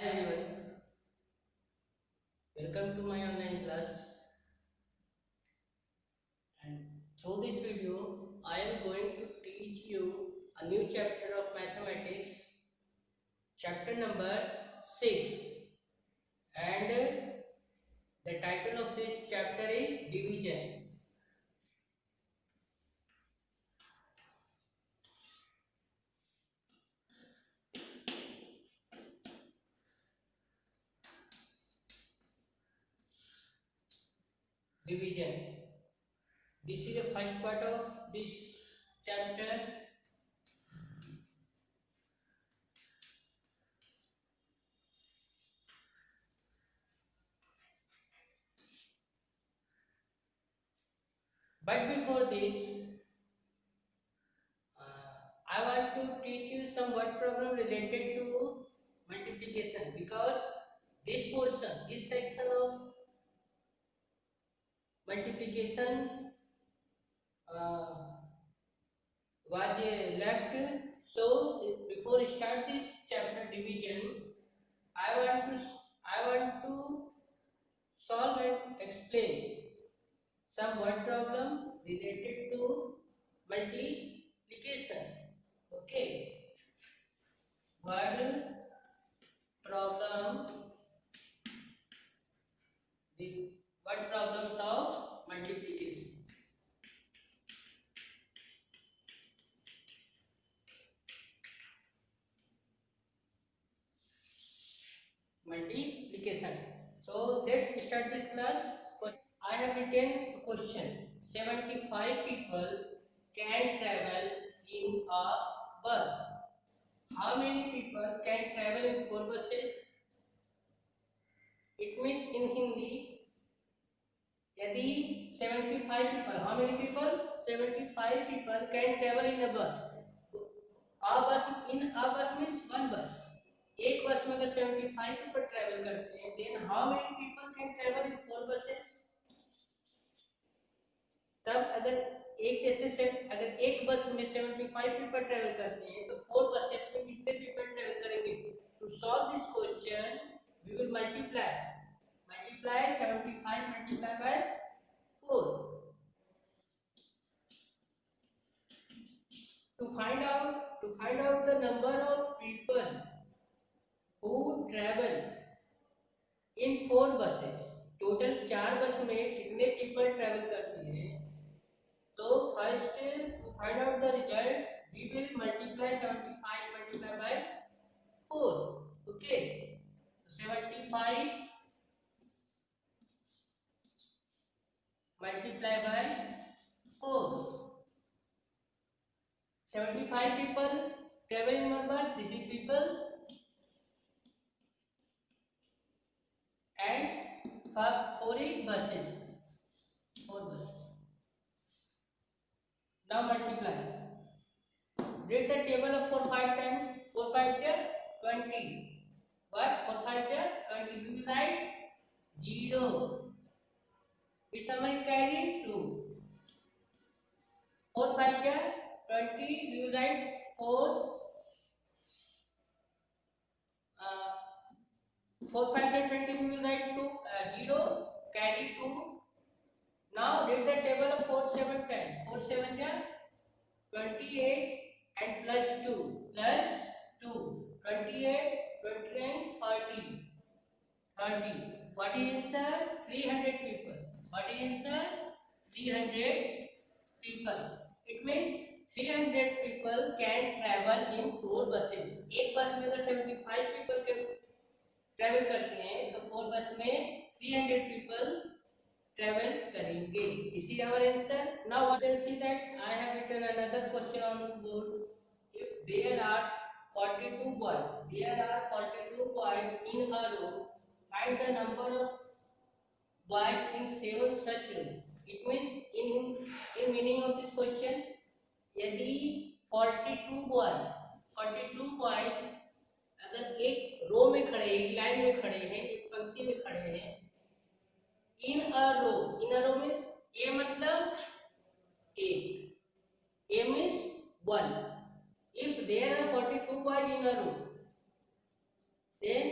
Hi everyone, welcome to my online class, and through this video I am going to teach you a new chapter of mathematics, chapter number 6, and the title of this chapter is division. Division. This is the first part of this chapter. But before this, I want to teach you some word problem related to multiplication, because this portion, this section of multiplication uh, was left. So before start this chapter division, I want to solve and explain some word problem related to multiplication. Okay, word problem with word problems of multiplication. Multiplication. So let's start this class. I have written a question. 75 people can travel in a bus. How many people can travel in 4 buses? It means in Hindi, यदि 75 people, how many people? 75 people can travel in a bus. A bus, in a bus means one bus. एक बस में अगर 75 people travel करते हैं, then how many people can travel in 4 buses? तब अगर एक जैसे सेट, अगर एक बस में 75 people travel करते हैं, तो 4 buses में कितने people travel करेंगे? To solve this question, we will multiply 75 multiply by 4. To find out the number of people who travel in 4 buses. Total 4 bus में कितने पीपल ट्रेवल करते हैं? तो first to find out the result we will multiply 75 multiply by 4. Okay, 75 multiply by 4. 75 people travel in one bus. This is people, and 4 is buses. 4 buses. Now multiply. Read the table of 4 5 10. 4 5 is 20. What? 4 5 is 20. You will write 0. Which number is carried? 2. 4 5 is 20. You will write 4. 4 5 is 20. You will write 2. 0. Carry 2. Now read the table of 4 7 10. 4 7 is 28 and plus 2 plus 2. 28 29 30. 30. What is answer? 300 people. What is answer? 300 people. It means 300 people can travel in 4 buses. एक बस में अगर 75 people के travel करते हैं, तो 4 bus में 300 people travel करेंगे. This is our answer. Now what you can see that I have written another question on the board. If there are 42 boys in a row, find the number of boys in 7 such row. It means in meaning of this question, यदि 42 boys अगर एक रो में खड़े, एक line में खड़े हैं, एक पंक्ति में खड़े हैं, in a row means a मतलब एक, a means 1. If there are 42 boys in a row, then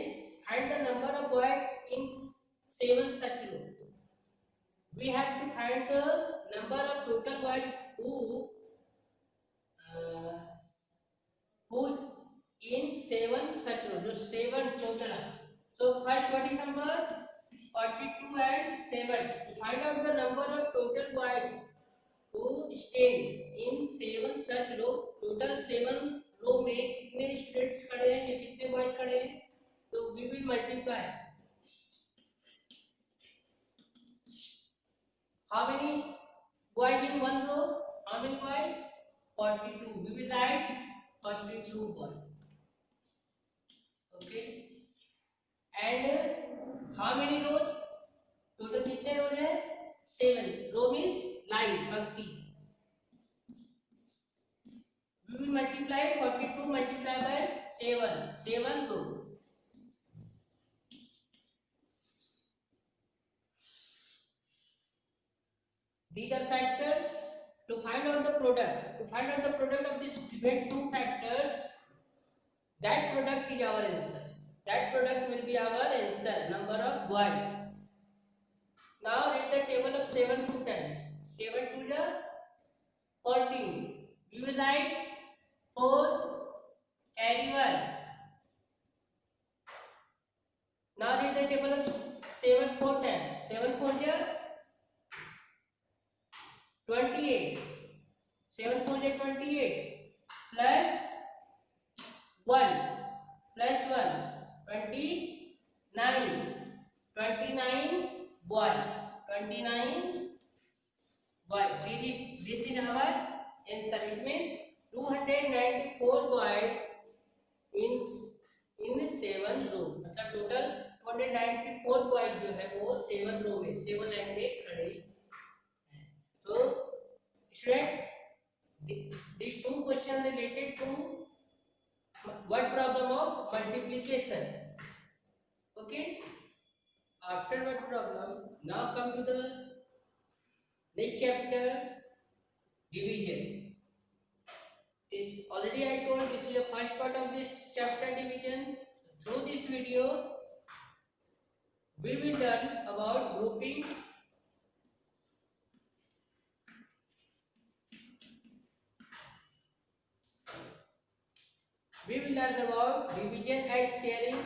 7 such row. We have to find the number of total boys who in 7 such row. जो 7 total है. So first what is number? 42 and 7. To find out the number of total boys who stand in 7 such row. Total 7 row में कितने students खड़े हैं या कितने boys खड़े हैं? तो we will multiply. How many boys in one row? How many boys? 42. We will write 42 boys. Okay. And how many rows? Total कितने rows है? 7. Row means line, पंक्ति. We will multiply 42 multiply by 7. 7 row. These are factors. To find out the product. To find out the product of these given two factors, that product is our answer. That product will be our answer. Number of boys. Now read the table of 7 to 10. 7 to the 14. We will write 4 carry 1. Now read the table of 7 4 10. 7 4 the 28. 7 4 is 28 plus 1 plus 1 29. 29 boy. 29 boy. This is our answer. It means 294 boy in 7 row. मतलब total 294 boy जो है वो 7 row में 7 line में खड़े हैं. So student, these two questions related to what problem of multiplication. Okay. After what problem, now come to the next chapter, division. This already I told, this is the first part of this chapter, division. Through this video, we will learn about grouping, we will learn about division and sharing,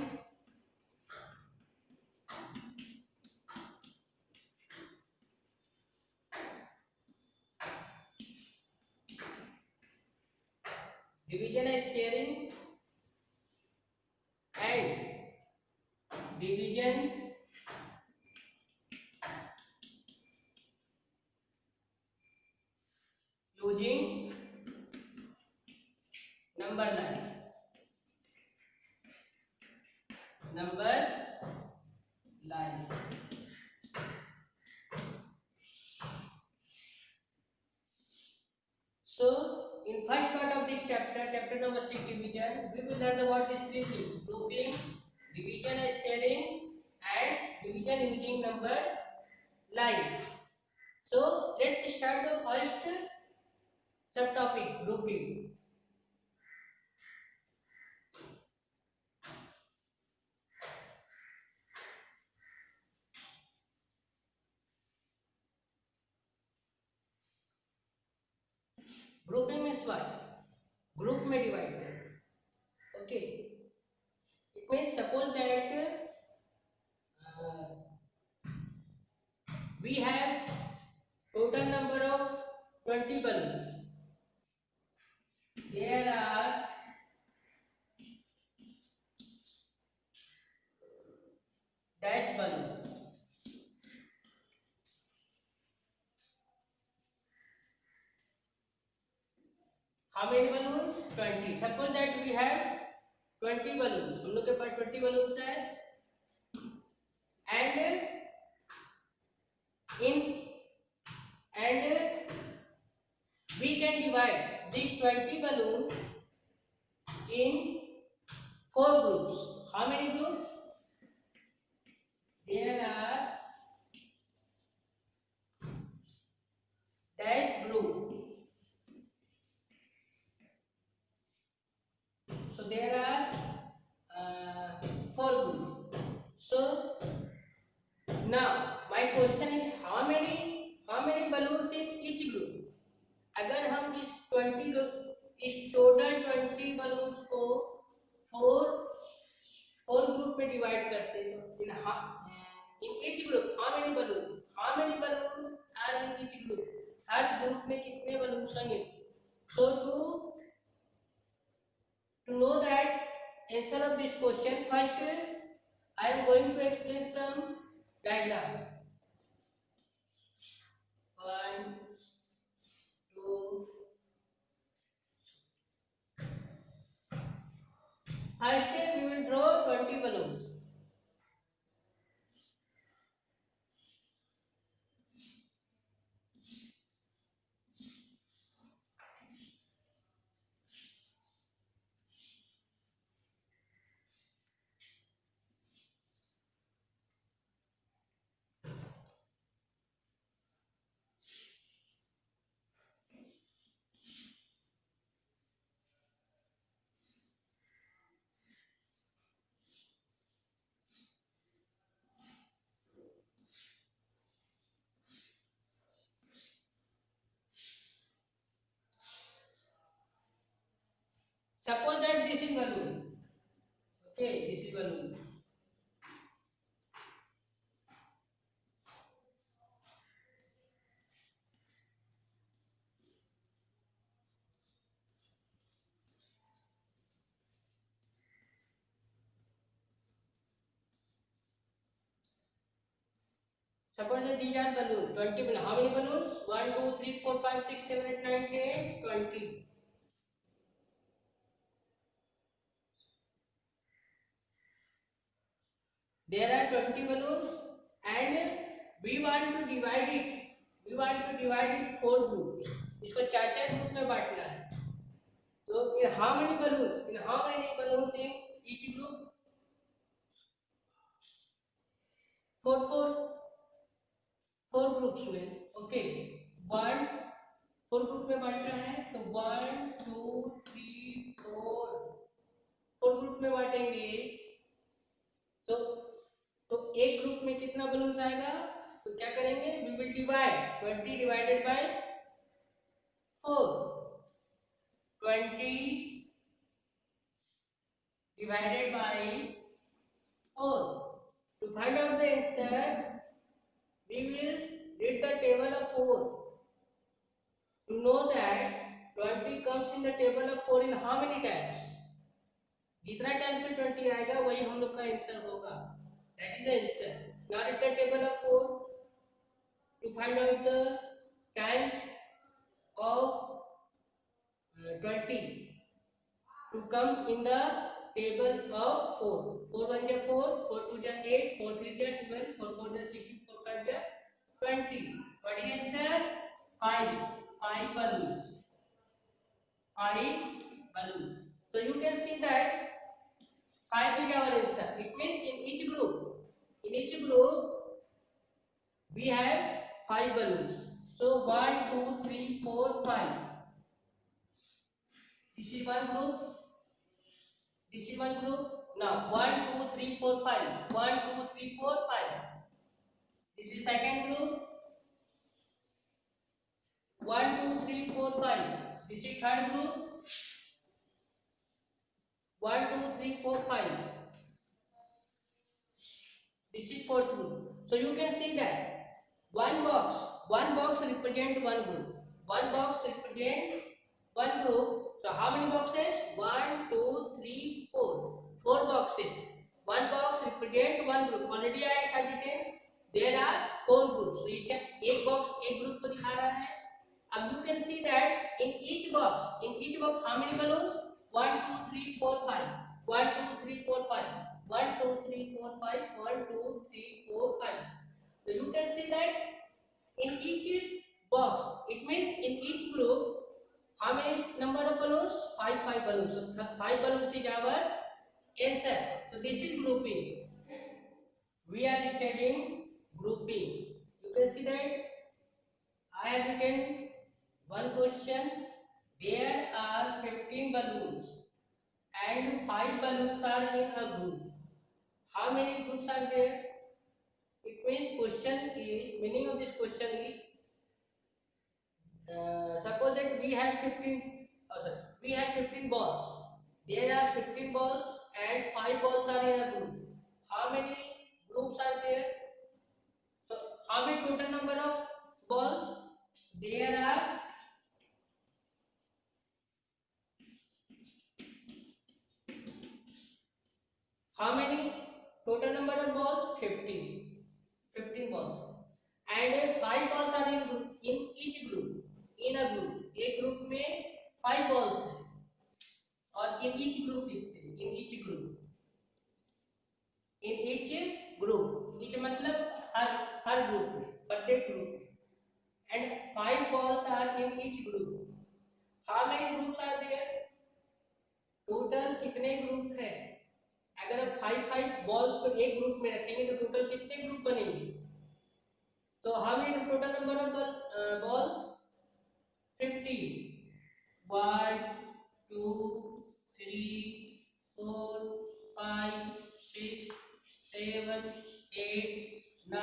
division and sharing, and division using number line. Number line. So in first part of this chapter, chapter number 6, division, we will learn about these three things: grouping, division and sharing, and division using number line. So let's start the first subtopic, grouping. Grouping means what? Group में divide करना. Okay. It means suppose that we have total number of 20 balloons. There are dash balloons. How many balloons? 20. Suppose that we have 20 balloons. हम लोग के पास 20 balloons है. And we can divide these 20 balloons in 4 groups. How many groups? There are dash group. So there are 4 groups. So अगर हम इस total 20 balloons को four four group में divide करते तो in each group how many balloon are in each group, हर group में कितने बलून्स होंगे। सो to know that answer of this question, first I am going to explain some diagram. One, two. First we will draw 20 balloons. Suppose that this is balloon. Okay, this is balloon. Suppose that these are balloons. 20 balloons. How many balloons? 1, 2, 3, 4, 5, 6, 7, 8, 9, 10, 20. There are 20 balloons and we want to divide it. We want to divide it 4 groups. इसको चार group में बांटना है. So in how many balloons? In how many balloons in each group? 4 groups में. Okay, 4 group में बांटना है तो 1 2 3 4 ग्रुप में बांटेंगे. तो एक ग्रुप में कितना बलून्स आएगा, तो क्या करेंगे, we will divide 20 divided by 4, 20 divided by 4. To find out the answer, we will read the table of 4. To know that 20 comes in the table of 4 in how many times? जितना time से 20 आएगा वही हम लोग का answer होगा. That is the answer. Now read the table of 4 to find out the times of 20 to comes in the table of 4. 4 1 ja 4, 4 2 ja 8, 4 3 ja 12, 4 4 ja 16, 4 5 ja 20. What is answer? 5 balloons. 5 balloons. So you can see that 5 is our answer. It means in each group we have 5 balloons. So 1 2 3 4 5. This is one group. This is one group. Now 1 2 3 4 5. 1 2 3 4 5. This is second group. 1 2 3 4 5. This is third group. 1 2 3 4 5. This is fourth group. So you can see that one box represent one group. One box represent one group. So how many boxes? 1 2 3 4. 4 boxes. One box represent one group. Already I have written there are 4 groups. So ये एक box एक group को दिखा रहा है. अब you can see that in each box how many balloons? 1 2 3 4 5. 1 2 3 4 5. 1 2 3 4 5. 1 2 3 4 5. So you can see that in each box, it means in each group, how many number of balloons? 5 balloons. So 5 balloons is our answer. So this is grouping. We are studying grouping. You can see that I have written one question. There are 15 balloons and 5 balloons are in a group. How many groups are there? It means meaning of this question is suppose that we have 15, we have 15 balls. There are 15 balls and 5 balls are in a group. How many groups are there? So how many total number of balls? There are how many total number of balls? 15. 15 balls. And 5 balls are in each group. In a group. एक group में 5 balls है. और in each group लिखते हैं. In each group. In each group. Each मतलब हर group में. प्रत्येक group में. And 5 balls are in each group. How many groups are there? Total कितने ग्रुप है? अगर आप 5 बॉल्स को एक ग्रुप में रखेंगे तो टोटल कितने ग्रुप बनेंगे? तो how many total number of balls? 50. 1 2 3 4 5 6 7 8 9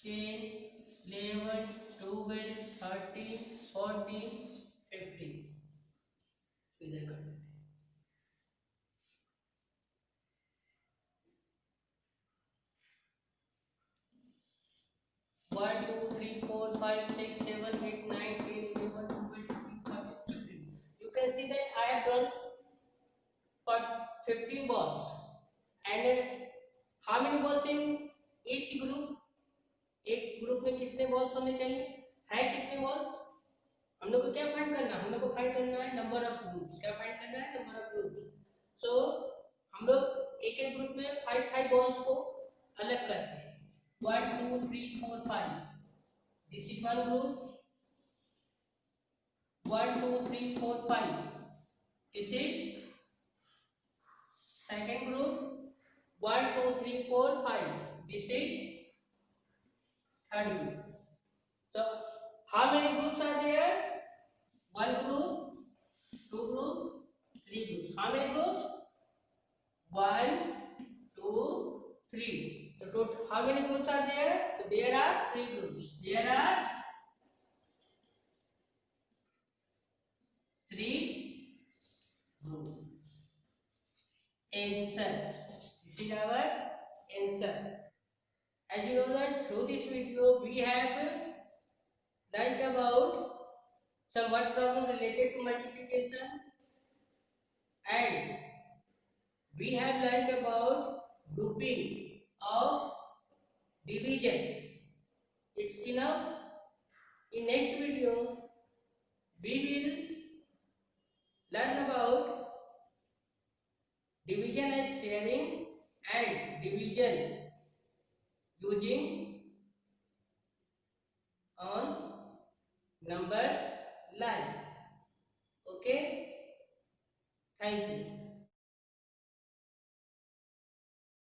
10 11 12 13 14 15. इधर कर देते हैं. 1 2 3 4 5 6 7 8 9 10 11 12 13 14 15. You can see that I have done for 15 balls. And how many balls in each group? एक ग्रुप में कितने बॉल्स होने चाहिए? है कितने बॉल्स? हम लोग को क्या फाइंड करना है? हम लोग को फाइंड करना है नंबर ऑफ ग्रुप्स. क्या फाइंड करना है? Number of groups. सो हम लोग एक एक ग्रुप में 5 बॉल्स को अलग करते हैं. 1 2 3 4 5. This is one group. 1 2 3 4 5. This is second group. 1 2 3 4 5. This is third group. So how many groups are there? One group, two group, three groups. How many groups? 1 2 3. So how many groups are there? So there are 3 groups. There are 3 groups. Answer. This is our answer. As you know that through this video we have learnt about some word problem related to multiplication, and we have learnt about grouping of division. It's enough. In next video we will learn about division as sharing and division using on number line. Okay, thank you.